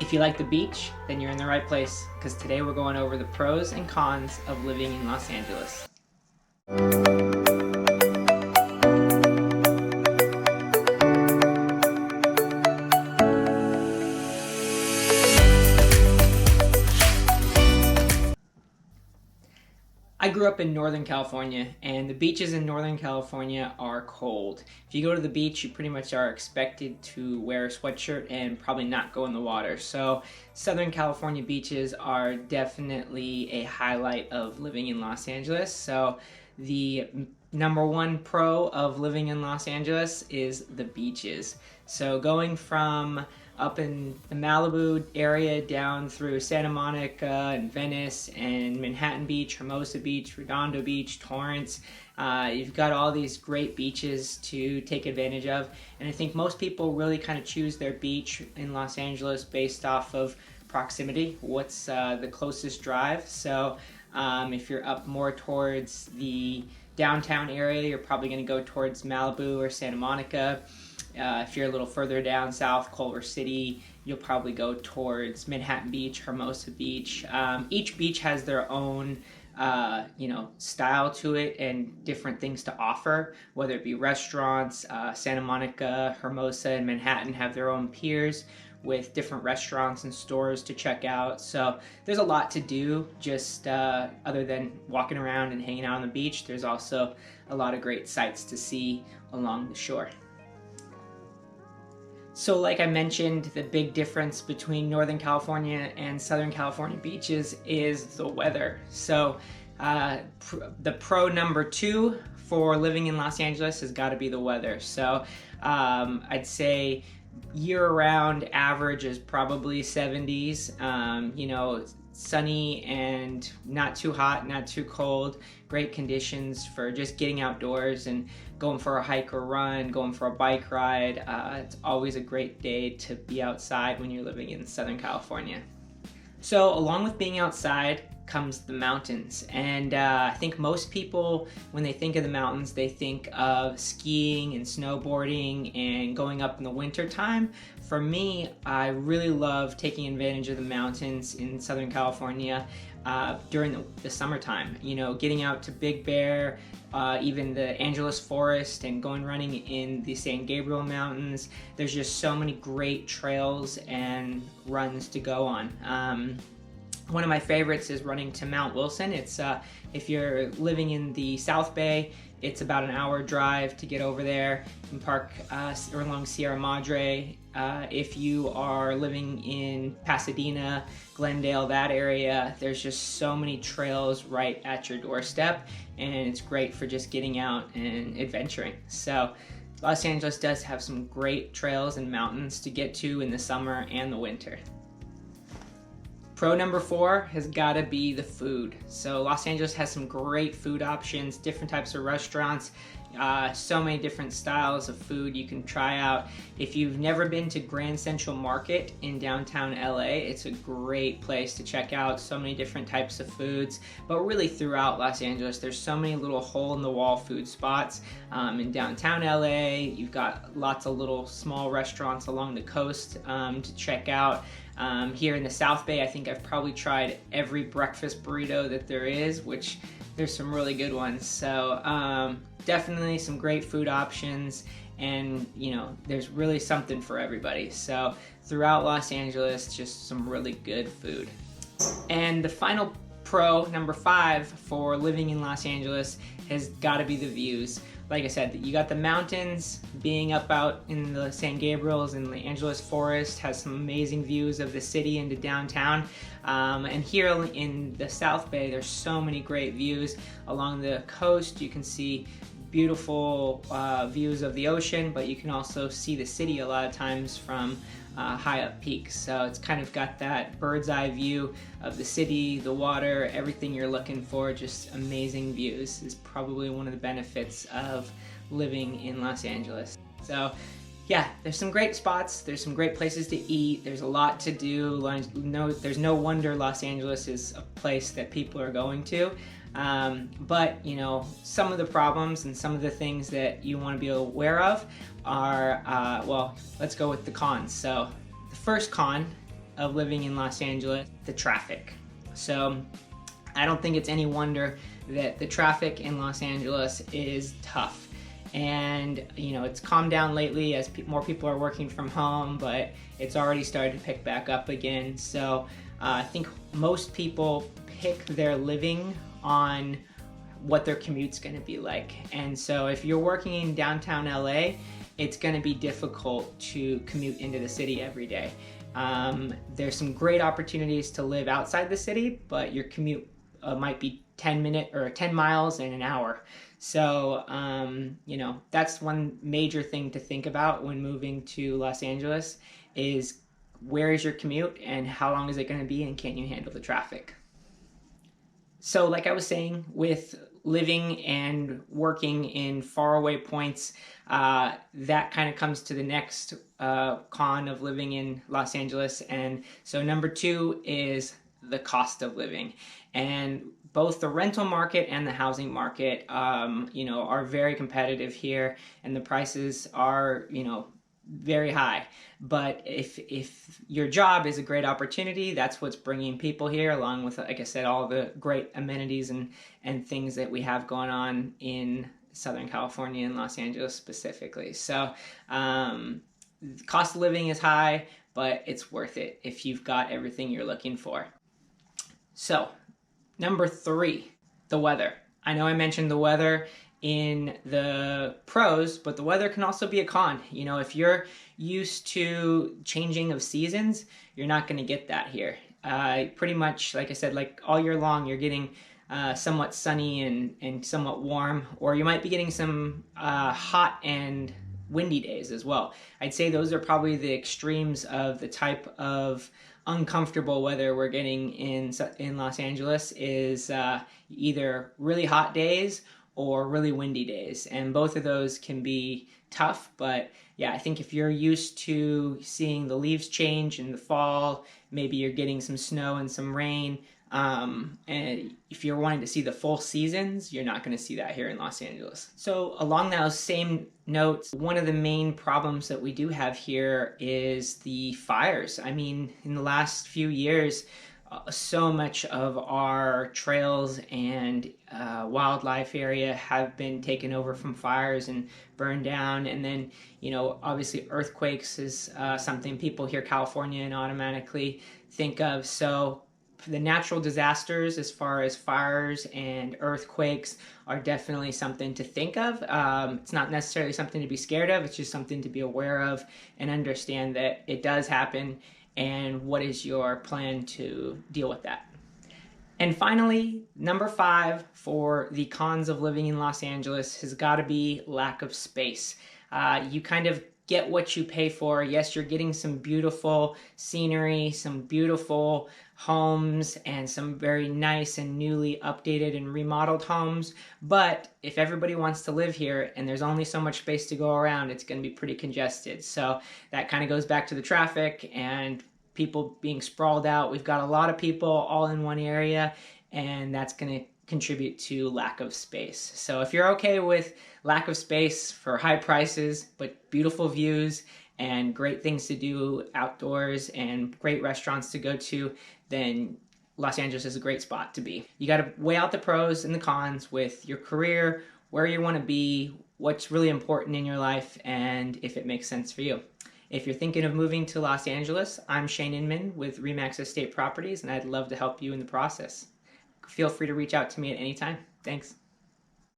If you like the beach, then you're in the right place, because today we're going over the pros and cons of living in Los Angeles. I grew up in Northern California, and the beaches in Northern California are cold. If you go to the beach, you pretty much are expected to wear a sweatshirt and probably not go in the water. So Southern California beaches are definitely a highlight of living in Los Angeles. So the number one pro of living in Los Angeles is the beaches. So going from up in the Malibu area down through Santa Monica and Venice and Manhattan Beach, Hermosa Beach, Redondo Beach, Torrance. You've got all these great beaches to take advantage of. And I think most people really kind of choose their beach in Los Angeles based off of proximity. What's the closest drive? So if you're up more towards the downtown area, you're probably going to go towards Malibu or Santa Monica. If you're a little further down south, Culver City, you'll probably go towards Manhattan Beach, Hermosa Beach. Each beach has their own style to it and different things to offer, whether it be restaurants. Santa Monica, Hermosa, and Manhattan have their own piers with different restaurants and stores to check out. So there's a lot to do just other than walking around and hanging out on the beach. There's also a lot of great sights to see along the shore. So like I mentioned, the big difference between Northern California and Southern California beaches is the weather. So the pro number two for living in Los Angeles has got to be the weather. So I'd say year-round average is probably 70s, sunny and not too hot, not too cold. Great conditions for just getting outdoors and going for a hike or run, going for a bike ride. It's always a great day to be outside when you're living in Southern California. So along with being outside comes the mountains, and I think most people, when they think of the mountains, they think of skiing and snowboarding and going up in the winter time. For me, I really love taking advantage of the mountains in Southern California during the summertime. Getting out to Big Bear, even the Angeles Forest, and going running in the San Gabriel Mountains. There's just so many great trails and runs to go on. One of my favorites is running to Mount Wilson. It's if you're living in the South Bay, it's about an hour drive to get over there. You can park along Sierra Madre. If you are living in Pasadena, Glendale, that area, there's just so many trails right at your doorstep, and it's great for just getting out and adventuring. So Los Angeles does have some great trails and mountains to get to in the summer and the winter. Pro number four has got to be the food. So Los Angeles has some great food options, different types of restaurants, so many different styles of food you can try out. If you've never been to Grand Central Market in downtown LA, it's a great place to check out so many different types of foods. But really throughout Los Angeles, there's so many little hole-in-the-wall food spots. In downtown LA, you've got lots of little small restaurants along the coast to check out. Here in the South Bay, I think I've probably tried every breakfast burrito that there is, which there's some really good ones. So definitely some great food options, and there's really something for everybody. So throughout Los Angeles, just some really good food. And the final pro, number five, for living in Los Angeles has got to be the views. Like I said, you got the mountains. Being up out in the San Gabriels and the Angeles Forest has some amazing views of the city into downtown. And here in the South Bay, there's so many great views. Along the coast, you can see beautiful views of the ocean, but you can also see the city a lot of times from high up peaks. So it's kind of got that bird's eye view of the city, the water, everything you're looking for. Just amazing views is probably one of the benefits of living in Los Angeles. So yeah, there's some great spots, there's some great places to eat, there's a lot to do. There's no wonder Los Angeles is a place that people are going to. But some of the problems and some of the things that you want to be aware of are, well, let's go with the cons. So the first con of living in Los Angeles, the traffic. So I don't think it's any wonder that the traffic in Los Angeles is tough. And you know, it's calmed down lately as more people are working from home, but it's already started to pick back up again. So I think most people pick their living on what their commute's going to be like. And so if you're working in downtown LA, it's going to be difficult to commute into the city every day. There's some great opportunities to live outside the city, but your commute might be 10 miles in an hour. So, you know, that's one major thing to think about when moving to Los Angeles is where is your commute and how long is it going to be, and can you handle the traffic? So like I was saying, with living and working in faraway points, that kind of comes to the next con of living in Los Angeles. And so number 2 is the cost of living. And both the rental market and the housing market, you know, are very competitive here, and the prices are, you know, very high. But if your job is a great opportunity, that's what's bringing people here, along with, like I said, all the great amenities and things that we have going on in Southern California and Los Angeles specifically. So cost of living is high, but it's worth it if you've got everything you're looking for. So number 3, the weather. I know I mentioned the weather in the pros, but the weather can also be a con. You know, if you're used to changing of seasons, you're not going to get that here. Pretty much, like I said, like all year long, you're getting somewhat sunny and somewhat warm, or you might be getting some hot and windy days as well. I'd say those are probably the extremes of the type of uncomfortable weather we're getting in Los Angeles, is either really hot days or really windy days, and both of those can be tough. But yeah, I think if you're used to seeing the leaves change in the fall, maybe you're getting some snow and some rain, and if you're wanting to see the full seasons, you're not going to see that here in Los Angeles. So along those same notes, one of the main problems that we do have here is the fires. I mean, in the last few years, so much of our trails and wildlife area have been taken over from fires and burned down. And then, you know, obviously earthquakes is something people hear California and automatically think of. So the natural disasters as far as fires and earthquakes are definitely something to think of. It's not necessarily something to be scared of, it's just something to be aware of and understand that it does happen, and what is your plan to deal with that. And finally, number 5 for the cons of living in Los Angeles has got to be lack of space. You kind of get what you pay for. Yes, you're getting some beautiful scenery, some beautiful homes, and some very nice and newly updated and remodeled homes. But if everybody wants to live here and there's only so much space to go around, it's going to be pretty congested. So that kind of goes back to the traffic and people being sprawled out. We've got a lot of people all in one area, and that's going to contribute to lack of space. So if you're okay with lack of space for high prices, but beautiful views and great things to do outdoors and great restaurants to go to, then Los Angeles is a great spot to be. You got to weigh out the pros and the cons with your career, where you want to be, what's really important in your life, and if it makes sense for you. If you're thinking of moving to Los Angeles, I'm Cheyne Inman with RE/MAX Estate Properties, and I'd love to help you in the process. Feel free to reach out to me at any time. Thanks.